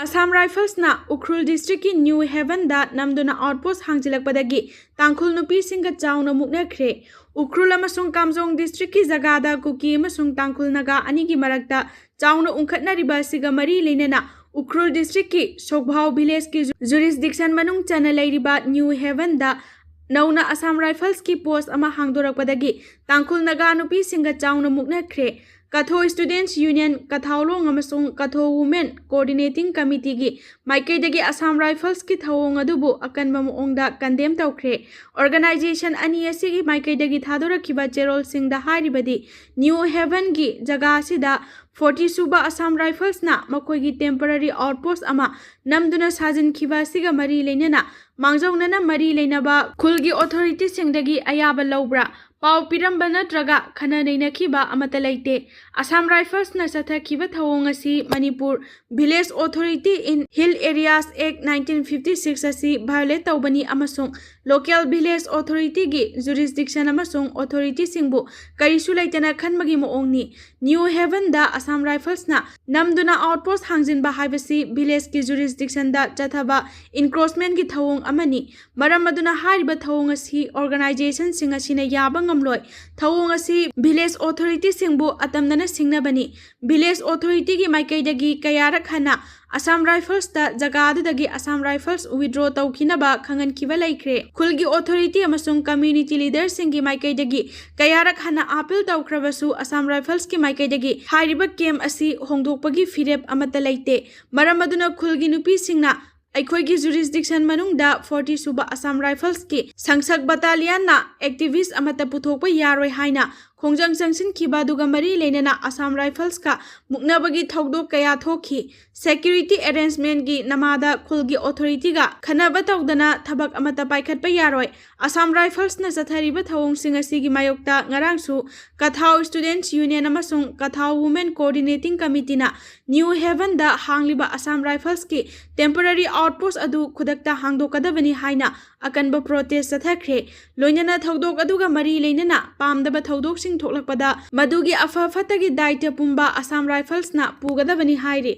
Assam Rifles na Ukhrul district ki New Haven da namduna outpost hangchilakpadagi tangkhul nupi singa chawna muknakhre. Ukhrul amasung Kamjong district ki jagada kuki amasung tangkhul naga ani ki marakta chawna unkhatnariba siga mari leinana Ukhrul district ki Sokbhau village ki jurisdiction manung chana leiriba New Haven da nauna Assam Rifles ki post ama hangdorakpadagi tangkhul naga nupi singa chawna muknakhre. Katho Students Union Kathaulong amasung Katho Women Coordinating Committee gi Maikaidagi Assam Rifles ki thawong adubu akanba muongda condemn thokhre. Organization ani asigi Maikaidagi thadorakhiba cherol singda hairibadi New Haven gi jaga asida 40 suba Assam Rifles na makoigi temporary outpost ama namduna sajin khiba siga mari leinana mangjawnana mari leinaba khulgi authority singdagi ayaba lawbra Pau piramba natraga khana nainakhiba amata leite. Assam Rifles na sathakhiba thawong asi Manipur Village Authority in Hill Areas Act 1956 asi violate tawbani amasung Local Village Authority gi jurisdiction amasung authority singbu karisu leitana khanbagi moongni. New Haven da Assam Rifles na namduna outpost hangjinba haibasi village ki jurisdiction da chathaba encroachment gi thawong amani. Maram aduna hariba thawong asi organization singa sina yabang Thawong asi village authority singbu atamnana singnabani. Village authority gi maikaidagi kayarak hana Assam Rifles da jagadudagi Assam Rifles withdraw tawkinaba khangankhiba laikhre. Khulgi authority amasung community leaders singi maikaidagi kayarak hana appeal tawkhrabasu Assam Rifles ki maikaidagi hairiba kem asi hongdokpagi firep amata leite. Maram aduna khulgi nupi singna Aikoigi jurisdiction manung da 40 suba Assam Rifles ki Sangsak Battalion na activist amata puthokpa yaroi haina khongjang changsin khiba duga mari leinana Assam Rifles ka muknabagi thogdok kaya thokhi. Security arrangement gi namada khulgi authority ga khanaba tawdana thabak amata paikhatpa yaroi. Assam Rifles na sathariba thawong singa sigi mayokta ngarangsu Kathau Students Union amasung Kathau Women Coordinating Committee na New Haven da hangliba Assam Rifles ki temporary outpost adu khudakta hangdokadabani haina akanba protest sathakre. Loinana thogdok aduga mari leinana pamdaba thogdok sing thoklakpada madugi afa fatagi daita pumba Assam Rifles na pugadabani haire.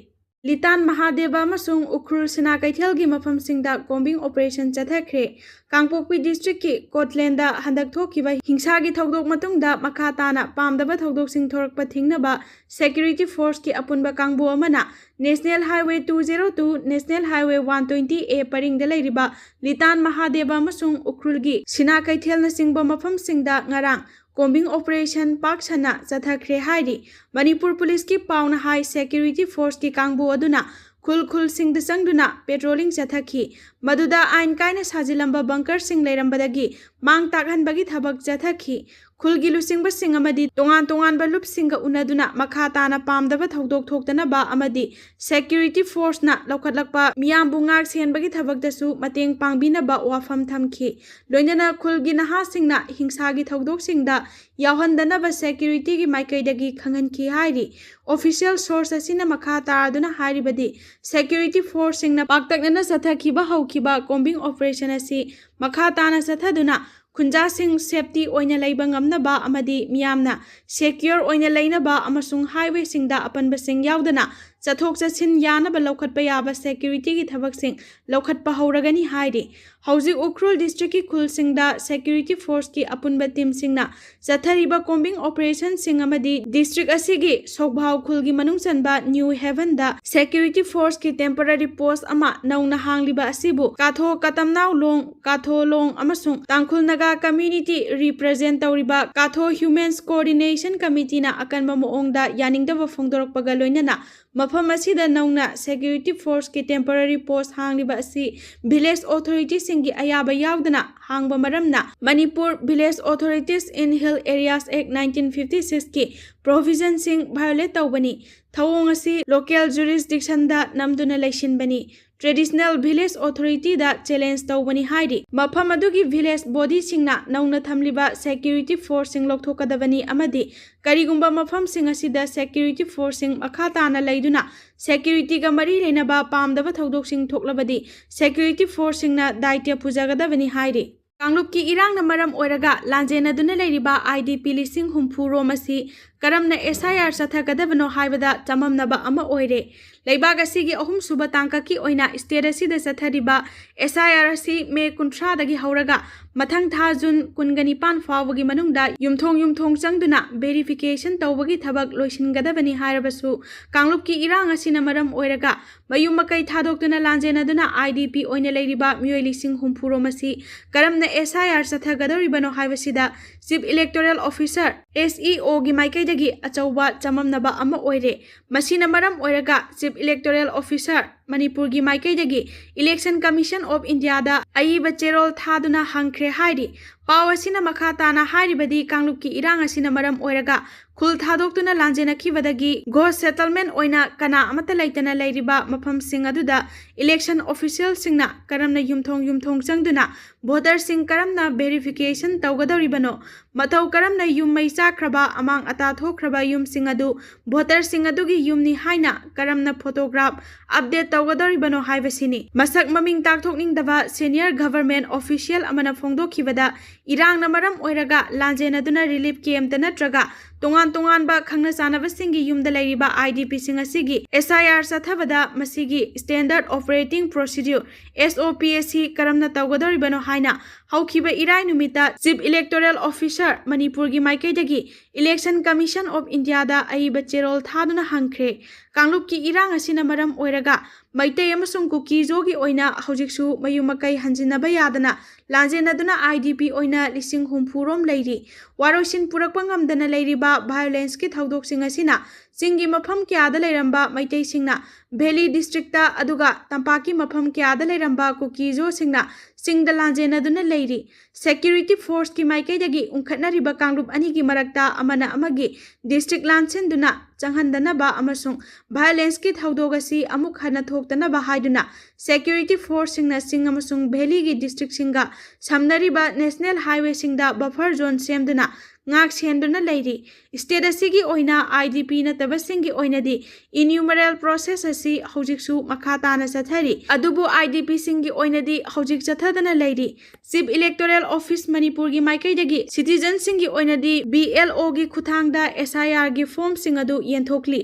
Litan Mahadeva amasung Ukhrul Sina Kaithel gi mafam singda combing operation chathakre. Kangpokpi district ki Kotland da handak thokiba hingsa gi thogdok matungda makha tana pamdaba thogdok sing thorakpa thingnaba security force ki apunba kangbu amana National Highway 202 National Highway 120A paring da leiriba Litan Mahadeva amasung Ukhrul gi Sina Kaithel na singba mafam singda ngarang combing operation Pak Sana chathakre hairi. Manipur police ki pauna high security force ki kangbu aduna khul singda sangduna patrolling chathaki. Maduda ain kaina sajilamba bunker sing leirambadagi mang takhanbagi thabak chathaki. Khulgi lusingba sing amadi tongan ba lup singa unaduna makha tana pamdaba thogdok thoktana ba amadi security force na lokhatlakpa miyambu ngak senbagi thabak dasu mateng pangbina ba wafam thamki. Loinana khulgi naha singna hingsagi thogdok singda yawhandana ba security gi maikaidagi khanganki hairi. Official source asina makha taraduna hairibadi security force singna paktaknana sathakhiba haukiba combing operation asi makha tana sathaduna Khunja sing safety oina leiba ngamnaba amadi miyamna secure oina leinaba amasung highway singda apanba sing yaudana chathok chachin yanaba lokhatpa yaba security gi thabak sing lokhatpa hauragani hairi. Hauji Ukhrul district ki khul singda security force ki apunba team singna chathariba combing operation sing amadi district asigi Sokbhau khulgi manung chanba New Haven da security force ki temporary post ama nauna hangliba asibu Katho Katamnau long Katho long amasung Tangkhul Naga community represent tawriba Katho Humans Coordination Committee na akanba moongda yaningdaba phongdorokpaga loinana mafam asida nauna security force ki temporary post hangliba asi village authority singi ayaba yaudana hangba maramna Manipur Village Authorities in Hill Areas Act 1956 ki provision sing violate tawbani. Thawong asi local jurisdiction da namduna leisinbani. Traditional Village Authority da challenge tawbani hairi. Mafam adugi village body singna nauna thamliba security force sing lokthokadabani amadi karigumba mafam sing asida security force sing makha tana leiduna security ga mari leinaba pamdaba thodok sing thoklabadi security force singna daitya pujagadabani hairi. Kanglup ki irang na maram oiraga lanjena duna leiriba IDP lising humpu romasi karamna SIR sathagadabano haibada chamamnaba ama oire. Leibag asigi ahum suba tangkaki oina state asida sathariba SIR asi May 30 dagi hauraga mathang tha June 25 fawagi manungda yumthong changduna verification tawbagi thabak loisingadabani hairabasu kanglupki irang asina maram oiraga mayum makai thadokduna lanjenaduna IDP oina leiriba mioi lising humpuro masi karamna SIR sathagadoribano haibasida Chief Electoral Officer SEO gi maikaidagi achauba chamamnaba ama oire masina maram oiraga Chief Electoral Officer Manipur gi maikaidagi Election Commission of India da aiba cherol thaduna hengtkhre hairi paw asina makha tana hairibadi kanglupki irang asina maram oiraga khul thadokduna lanjenakibadagi ghost settlement oina kana amata laitana leiriba mafam sing aduda election official singna karamna yumthong changduna voter sing karamna verification tawgadoribano mathau karamna yum mai chakraba amang ata thokhraba yum sing adu voter sing adugi yumni haina karamna photograph update tawgadoribano haibasini masak maming takthokningdaba senior government official amana phongdokhibada irangna maram oiraga lanjenaduna relief camp tanatraga tongan ba khangna chanaba singi yumda leiriba IDP sing asigi SIR sathabada masigi standard operating procedure SOPSC karamna tawgadoribano haina houkhre irai numita Chief Electoral Officer Manipur gi maikaidagi Election Commission of India da aiba cherol thaduna hengtkhre kanglupki irang asina maram oiraga maitei amasung kuki jogi oina hojiksu mayumakai hanjinaba yadana lanjenaduna IDP oina lising humpurom leiri warosin purakpa ngamdana leiriba violence ki thaudok sing asina singi mafam kyada leiramba maitei singna Valley district ta aduga tampaki mafam kyada leiramba kuki jo singna singda lanjenaduna leiri security force ki maikaidagi unkhatnariba kanglup ani gi marakta amana amagi district lansenduna changhandanaba amasung violence ki thaudogasi amuk hana thoktanaba haiduna security force singna sing amasung Valley gi district singa samnariba national highway singda buffer zone semduna ngak senduna leiri state asigi oina IDP nataba singi oinadi innumerable process asi hojiksu makhatana sathari adubu IDP singi oinadi hojik chathadana leiri Chief Electoral Office Manipur gi maikaidagi citizen singi oinadi BLO gi khuthangda SIR gi form sing adu yenthokli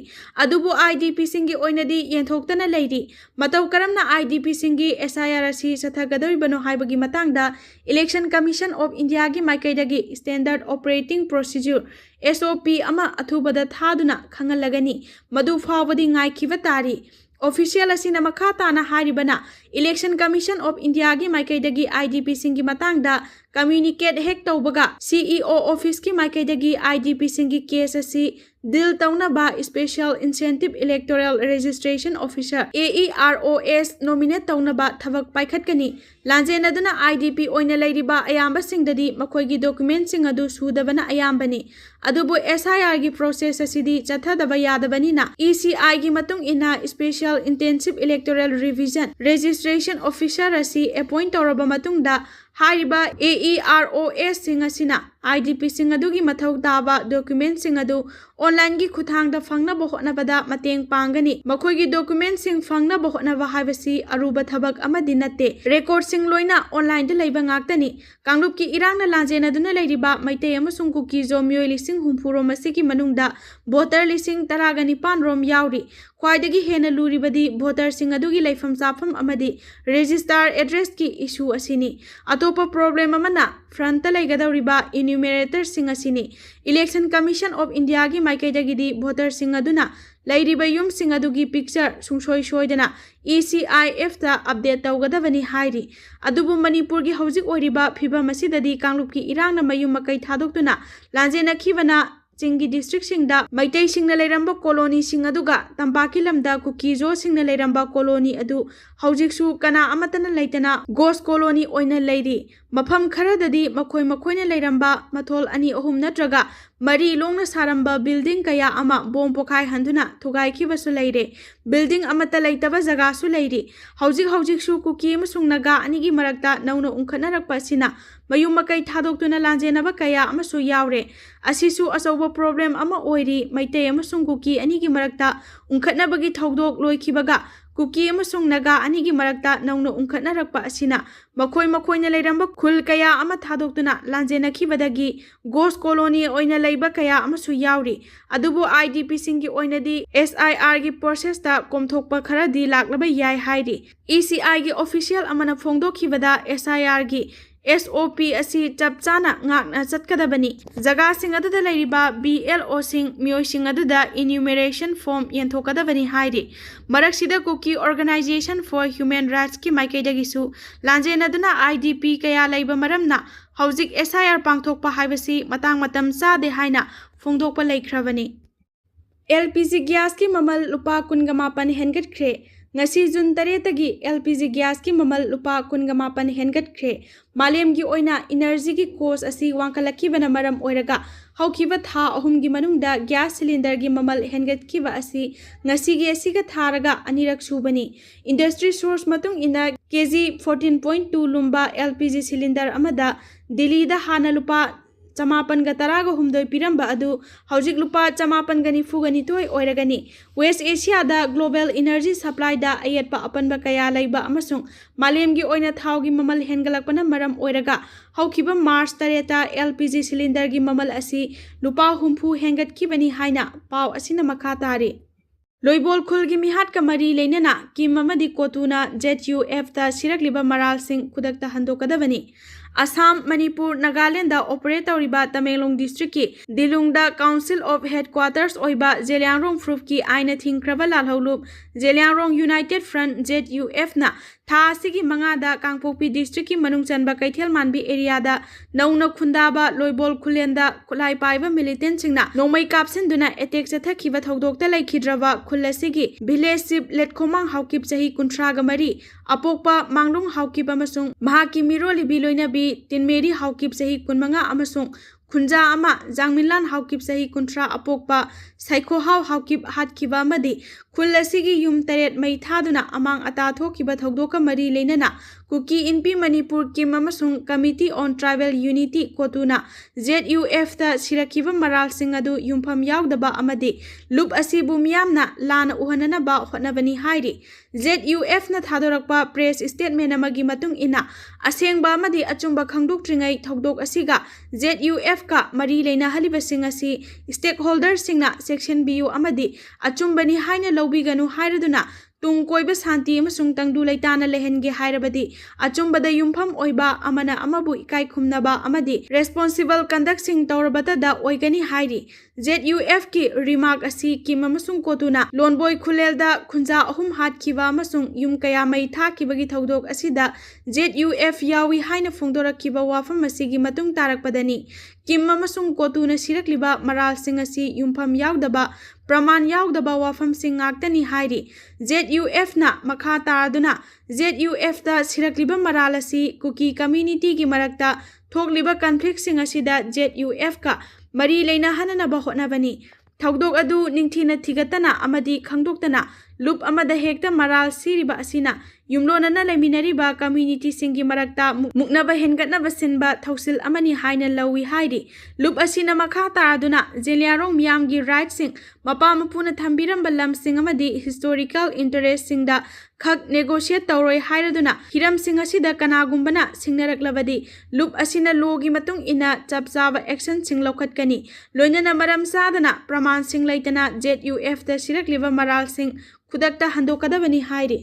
adubu IDP singi oinadi yenthoktana leiri matau karamna IDP singi SIR asi sathagadoribano haibagi matangda Election Commission of India gi maikaidagi standard operating procedure SOP ama athubada thaduna khangalagani madu fawadi ngaikiba tari official asina makha tana haribana Election Commission of India gi maikaidagi IDP singi matangda communicate hek tawbaga CEO office ki maikaidagi IDP singi case asi deal tawna ba special incentive electoral registration officer AEROS nominate tawna ba thabak paikhatkani lanjenaduna IDP oina leiriba ayamba singdadi makhoigi document sing adu sudabana ayambani adubu SIR gi process asidi chathadaba yadabani na ECI gi matung ina special intensive electoral revision registration officer asi appoint tawraba matungda hariba AEROS sing asina IDP sing adu gi mathau taba document sing adu online gi khuthangda phangna bohna bada mateng pangani makhoi gi document sing phangna bohna ba haibasi aruba thabak amadi natte record sing loina online de leiba ngaktani kanglup ki irangna lanjena duna leiriba maitei amasung kuki zomioi lising humpuro masiki manungda voter lising taragani pan rom yauri khwaidagi hena luribadi voter sing adu gi leifam chafam amadi register address ki issue asini atopa problem amana front laigadawriba enumerator sing asini Election Commission of India gi maikaidagi di voter sing aduna lairiba yum sing adugi picture sungsoi soidana ECIF ta update tawgadabani hairi adubu Manipur gi hojik oiriba phiba masidadi kanglupki irangna mayum makai thadokduna lanjena khibana Chingi district singda maitai singna leiramba colony sing aduga tampaki lamda kukijo singna leiramba colony adu hojiksu kana amatana leitana ghost colony oina leiri mafam kharadadi makhoina leiramba mathol ani ahum natraga mari longna saramba building kaya ama bom pokhai handuna thugai khibasu leire building amata leitaba jaga su leiri hojik su kuki amasung naga ani gi marakta nauna unkhatna rakpa sina mayum makai thadokduna lanjenaba kaya amasu yaure asisu asoba problem ama oiri maitei amasung kuki ani gi marakta unkhatna bagi thodok loikhibaga Kuki अमसुंग नागा अनिगी मरक्ता नौना उंखटनारक्पा असिना मखोइना लेरंबा खुल कया अमा थादोक्तुना लांजेनखिबदगी ghost colony ओइना लैबा कया अमसु याउरी अदुबु IDP सिंगी ओइनादी SIR गी प्रोसेस ता कोमथोकपा खरादी लाक्लबा याय हाइरी ECI गी ऑफिशियल अमना फोंगदोखिबदा SIR गी SOP असी चपचाना ngakna chatkadabani jaga sing aduda leiriba BLO sing mioi sing aduda enumeration form yenthokadabani hairi maraksida cookie organization for human rights ki maikaidagisu lanjenaduna IDP kaya leiba maramna hauzik SIR pangthokpa haibasi matang matam chade haina phongdokpa leikhrabani LPG gas ki mamal lupa 18 hengtkhre ngasi June 3 tagi LPG gas ki mamal lupa 18 hengtkhre malem gi oina energy ki cost asi wangkalaki bana maram oiraga haukiba tha ahum gi manungda gas cylinder gi mamal hengtkiba asi ngasi gi asiga tharaga anirak subani industry source matung ina kg 14.2 lumba LPG cylinder amada Delhi da hana lupa Chamapan Gataraga humdoi piramba adu hauzik lupa chamapan gani fugani toy oiragani West Asia da global energy supply da ayatpa apanba kaya laiba amasung malem gi oina thau gi mamal hengalakpana maram oiraga haukiba March 3 LPG cylinder gi mamal asi lupa humpu hengat kibani haina pau asina makha tari Loibol khul gi mihat ka mari leinana kim amadi kotuna ZUF ta sirakliba maral sing khudakta handokadabani Assam, Manipur, Nagaland da operate tawriba Tamenglong district ki Dilungda Council of Headquarters oiba Zeliangrong Proof ki aina thingkraba lalholup Zeliangrong United Front ZUF na tha asigi mangada Kangpokpi district ki manungchanba Kaithel Manbi area da nauna khundaba Loibol khulenda khulai paiba militant singna nomai kapsinduna attack chathakhiba thodokta laikhidraba khulasigi village chief letkhomang haukip chahi 13 apokpa manglung haukip amasung mahaki miroli biloina bi tinmeri haukip chahi 15 amasung khunja ama jangminlan haukip chahi 13 apokpa saikho haukip hatkiba amadi khulasigi yum taret mai thaduna amang ata thokiba thodokka mari leinana Kuki Inpi Manipur Kim amasung Committee on Tribal Unity kotuna ZUF ta sirakiba maral sing adu yumpham yaudaba amadi loop asi bumyamna lana uhanana ba hotnabani hairi ZUF na thadorakpa press statement amagi matung ina asengba amadi achumba khangdok tringai thodok asiga ZUF ka mari leina haliba sing asi stakeholder singna section BU amadi achumbani haina lobiganu hairaduna tung koiba santi amasung tangdu leitana lehenge hairabadi achumbada yumpham oiba amana amabu ikai khumnaba amadi responsible conduct sing tawrabata da oigani hairi ZUF ki remark asi kim amasung kotuna lonboy khulelda khunja ahum hatkhiba amasung yum kaya mai thakibagi thodok asida ZUF yawi haina phongdorakhiba wafam asigi matung tarakpadani kim amasung kotuna sirakliba maral sing asi yumpham yaudaba praman yaudaba wafam sing ngaktani hairi ZUF na makha taraduna ZUF da sirakliba maral asi kuki community gi marakta thokliba conflict sing asida ZUF ka mari leina hanana ba hotnabani thodok adu ningthina thigatana amadi khangdoktana loop amada hekta maral siriba asina yumlonana leminariba community singi marakta muknaba hengatnaba sinba thausil amani haina lawi hairi loop asina makha taraduna Zeliangrong miyamgi right sing mapa mapuna thambiramba lam sing amadi historical interest sing da khak negotiate tawroi hairaduna hiram sing asida kanagumbana singnaraklabadi loop asina logi matung ina chapchaba action sing lokhatkani loinana maram sadana praman sing leitana ZUF da sirakliba maral sing khudakta handokadabani hairi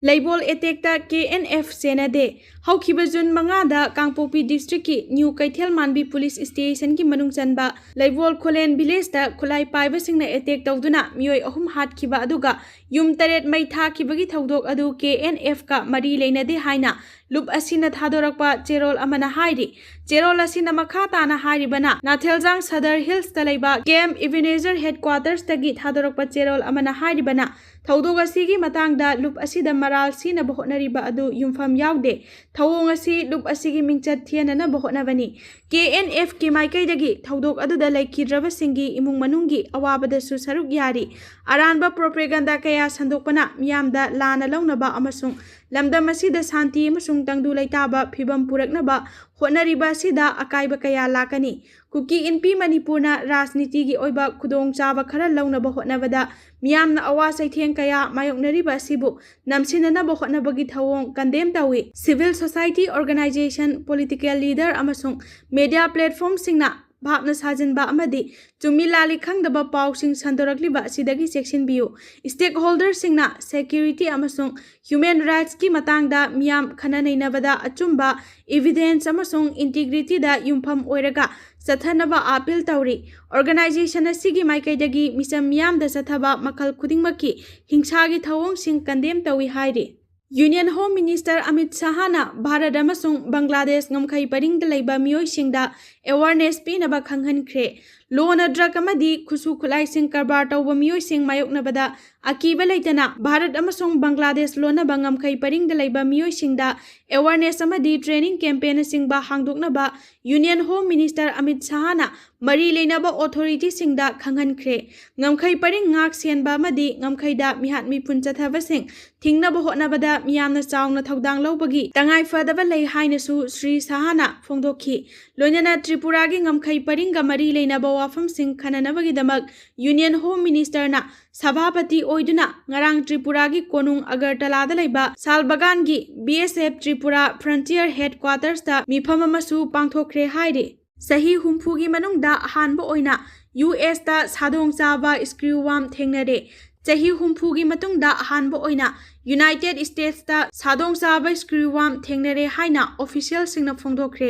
Loibol attack ta KNF senade haukiba June 5 da Kangpokpi district ki New Kaithel Manbi police station ki manung chanba Loibol Kholen village da khulai paiba singna attack tawduna mioi ahum hatkhiba aduga yum taret mai thakibagi thodok adu KNF ka mari leinade haina loop asina thadorakpa cherol amana hairi cherol asina makha tana hairibana Natheljang Sadar Hills ta leiba Camp Ebenezer headquarters tagi thadorakpa cherol amana hairibana thodok asigi matangda loop asida maral sina bohonariba adu yumpham yaude thawong asi loop asigi mingchat thiana na bohonabani KNF की माइकैदगी थौदोक अदुदा लेखिद्रबसिंगी इमुंग मनुंगी अवाबदसु सरुक यारी अरानबा propaganda कया संदोकपना मियामदा लाना लौनबा अमसुंग लमदम असिदा शांति अमसुंग तंगदु लैताबा फिबम पुरकनबा होटनरिबा असिदा अकाइबा कया लाकनी cookie इनपी मणिपुरना राजनीति की ओइबा खुदोंग चाबा खरा लौनबा होटनबदा मियामना अवा सैथेंग कया मायोकनरिबा असिबु नमसिननबा होटनबगी थवोंग कंडेम तौई civil society organisation political leader अमसुंग मीडिया प्लेटफॉर्म सिंगना भापना साजनबा अमदी चुमी लाली खंगदबा पाउसिंग संदोरकलिबा असिदगी सेक्शनबियु स्टेक होल्डर सिंगना सिक्योरिटी अमसुंग ह्यूमन राइट्स की मतांगदा मियाम खननैनबदा अचुंबा एविडेंस अमसुंग इंटीग्रिटी दा युमफम ओइरगा चथनबा अपील तौरी ऑर्गेनाइजेशन असिगी माइकैदगी मिसम मियामदा चथबा मखल खुदिंगमकी हिंसागी थवोंग सिंग कंडेम तौई हाइरे union home minister Amit शाहना Bharat अमसुंग बांग्लादेश ngमखै परिंगदा लैबा मियोइसिंगदा अवेयरनेस पीनबा खंगहनख्रे लोन ड्रग अमदी खुसु खुलाइसिंग कारबार तौबा मियोइसिंग मायोकनबदा अकीबा लैतना भारत अमसुंग बांग्लादेश लोनबा ngमखै परिंगदा लैबा मियोइसिंगदा अवेयरनेस अमदी ट्रेनिंग कैंपेन सिंगबा हांगदोकनबा यूनियन होम मिनिस्टर अमित शाहना मरी लेनबा ऑथोरिटी सिंगदा खंगहनख्रे ngमखै परिंग ngak सेनबा अमदी ngमखैदा मिहात मिपुन चथबसिंग थिंगनबा होटनबदा मियामना चावना थौदांग लौबगी तंगाई फदबा लै हाइनसु श्री शाहना फोंदोखी लोइनना त्रिपुरा की ngमखै परिंगगा मरी लेनबा वाफम सिंग खननबगीदमक यूनियन होम मिनिस्टरना सभापति ओइदुना ngarang त्रिपुरा की कोनुंग अगरतलादा लैबा सालबगान की BSF त्रिपुरा फ्रंटियर हेडक्वार्टर्स दा मिफम अमसु पांगथोखरे हाइरे सही हुम्फुगी मनुंगदा अहानबा ओइना US दा सादोंग चाबा स्क्रूवाम थेंगनरे चही हुम्फुगी मतुंगदा अहानबा ओइना यूनाइटेड स्टेट्स दा सादोंग चाबा स्क्रूवाम थेंगनरे हाइना ऑफिशियल सिंगना फोंदोखरे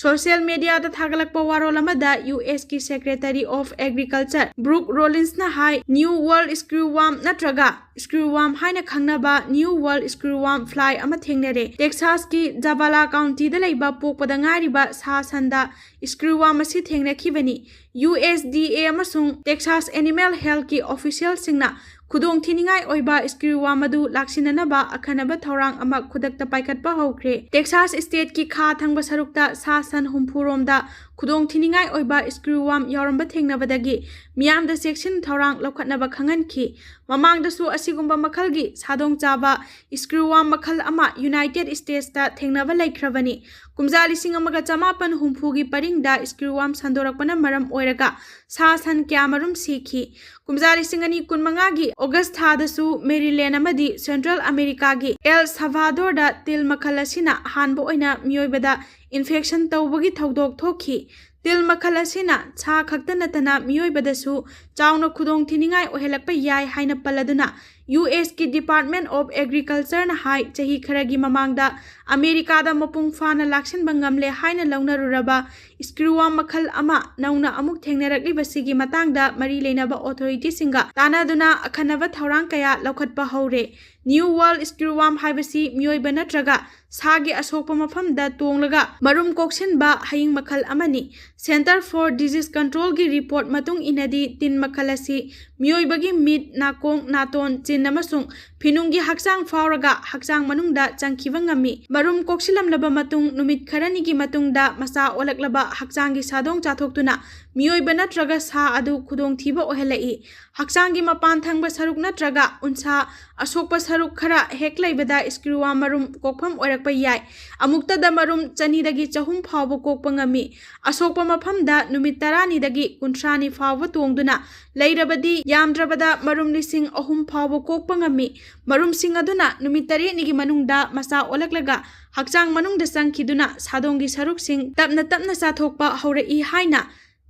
सोशल मीडिया दा थागलकपा वारोल अमदा US की secretary of agriculture Brooke Rollins ना हाई न्यू वर्ल्ड स्क्रूवाम नत्रगा स्क्रूवाम हाइना खंगनबा न्यू वर्ल्ड स्क्रूवाम फ्लाई अमा थेंगनरे टेक्सास की जाबाला काउंटी दा लैबा पोकपदा ngairiba सा संदा स्क्रूवाम असि थेंगनखिबनी USDA अमसुंग टेक्सास एनिमल हेल्थ की ऑफिशियल सिंगना खुदोंग थिनिंगाई ओइबा स्क्रूवाम मदु लाक्सिननबा अखनबा थौरांग अमा खुदकता पाइकटपा हौख्रे टेक्सास स्टेट की खा थंगबा सरुकता सा सन हुम्फुरोमदा खुदोंग थिनिंगाई ओइबा स्क्रूवाम यावरंबा थेंगनबदगी मियामदा सेक्शन थौरांग लौखटनबा खंगनखी ममांगदसु असिगुंबा मखलगी सादोंग चाबा स्क्रूवाम मखल अमा यूनाइटेड स्टेट्स दा थेंगनबा लैख्रबनी कुमजा लिसिंग अमगा चमापन हुम्फुगी परिंगदा स्क्रूवाम संदोरकपना मरम ओइरगा सा सन क्यामरुम सीखी कुमजा लिसिंग अनि कुनमंगा की ऑगस्ट थादसु मेरीलैंड अमदी सेंट्रल अमेरिका की एल साल्वाडोर दा तिल मखल असिना हानबा ओइना मियोइबदा इन्फेक्शन तौबगी थौदोक थोखी तिल मखल असिना छा खक्ता नतना मियोइबदसु चाउना खुदोंग थिनिंगाई ओहेलकपा याय हाइना पल्लदुना US की डिपार्टमेंट ऑफ एग्रीकल्चर ना हाई चही खरगी ममांगदा अमेरिका दा मपुंग फाना लाक्सन बंगमले हाइना लौनरुरबा स्क्रूवाम मखल अमा नौना अमुक थेंगनरकलिबसिगी मतांगदा मरी लेनबा ऑथोरिटी सिंगा तानादुना अखनबा थौरांग कया लौखटपा हौरे न्यू वर्ल्ड स्क्रूवाम हाइबसी मियोइबा नत्रगा सागे असोकपा मफमदा तोंगलगा मरुम कोक्सिनबा हयिंग मखल अमनी सेंटर फॉर डिजीज कंट्रोल की रिपोर्ट मतुंग इनदी तिन मखल असि मियोइबगी मिट नाकोंग नातोन चिन अमसुंग फिनुंगी हक्चांग फावरगा हक्चांग मनुंगदा चंखिबा ngami मरुम कोक्सिलमलबा मतुंग नुमित खरनिगी मतुंगदा मसा ओलकलबा हक्चांगी सादोंग चाथोक्तुना मियोइबा नत्रगा सा अदु खुदोंग थीबा ओहेलाई हक्चांगी मपान थंगबा सरुक नत्रगा उनसा असोकपा सरुक खरा हेक लैबदा स्क्रूवा मरुम कोकफम ओरकपा याय अमुक्तदा मरुम चनीदगी चहुम फावबा कोकपा ngami असोकपा मफमदा नुमित 10 दगी 30 फावबा तोंगदुना लैरबदी यामद्रबदा मरुम लिसिंग अहुम फावबा कोकपा ngami मरुम सिंग अदुना नुमित 3 निगी मनुंगदा मसा ओलकलगा हक्चांग मनुंगदा संखिदुना सादोंगी सरुक सिंग तपना तपना साथोकपा हौरई हाइना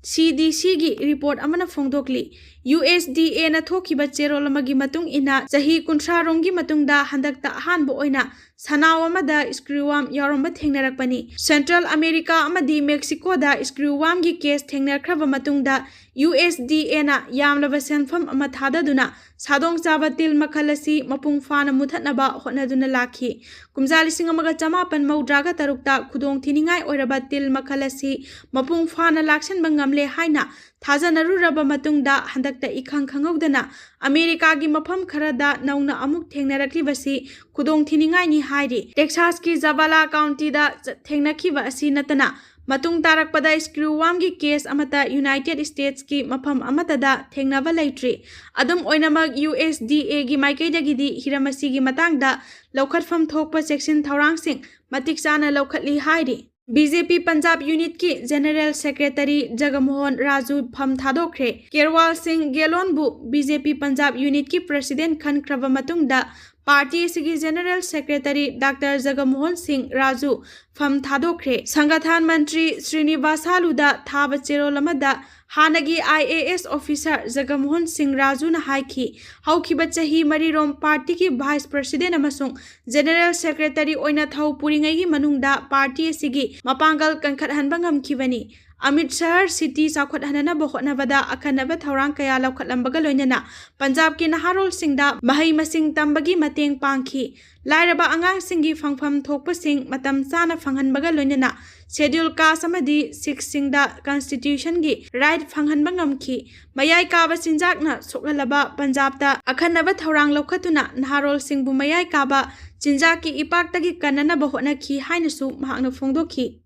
CDC की रिपोर्ट अमना फोंदोकली USDA ना थोखिबा चेरोल अमगी मतुंग इना चही 30 रोंगी मतुंगदा हंदकता अहानबा ओइना सनाव अमदा स्क्रूवाम यावरंबा थेंगनरकपनी सेंट्रल अमेरिका अमदी मेक्सिको दा स्क्रूवाम की केस थेंगनरख्रबा मतुंगदा USDA ना यामलबा सेंफम अमा थाददुना सादोंग चाबा तिल मखल असि मपुंग फाना मुथतनबा होटनदुना लाखी कुमजा लिसिंग अमगा चमापन मौद्रागा तरुकता खुदोंग थिनिंगाई ओइरबा तिल मखल असि मपुंग फाना लाक्सन बंगमले हाइना थाजनरुरबा मतुंगदा हंदकता इखंग खंगौदना अमेरिका की मफम खरदा नौना अमुक थेंगनरक्लिबसी खुदोंग थिनिंगाई नि हाइरि टेक्सास की जाबाला काउंटी दा थेंगनखिबा असि नतना Matung tarakpada screwworm gi case amata United States ki mafam amatada thengnaba leitri. Adum oinamak USDA gi maikaidagi di hiramasi gi matangda laukhatfam thokpa section thaurangsing matik chana laukhatli hairi. BJP Punjab Unit ki General Secretary Jagamohan Raju pham thokhre. Kerwal Singh Gelon bu BJP Punjab Unit ki President khankraba matungda Party sigi General Secretary Dr. Jagamohan Singh Raju pham thokhre. Sangathan Mantri Srinivasaluda thaba cherolamada Hanagi IAS Officer Jagamohan Singh Raju na haiki haukiba chahi marirom party ki Vice President amasung General Secretary oina thau puringai gi manungda party sigi mapangal kankhathanba ngamkhibani. Amit Shahar City Sakhot Hanana Bohotnavada Akanaba Thaurang Kaya Laukhalambaga Loinana Punjab ki Naharol Singda Bahai Masing Tambagi Mateng Pangki Lairaba Angang Singi Fangfam Thokpa Sing Matam Sana Fanghanbaga Loinana Schedule Ka Samadi 6 Singda Constitution gi Right Fanghanbangamki Mayai Kaba Sinjakna Sokalaba Punjab ta Akanaba Thaurang Laukhatuna Naharol Singbu Mayai Kaba Jinjaki Ipaktagi Kanana Bohotna ki Hainasu Mahakna Fongdoki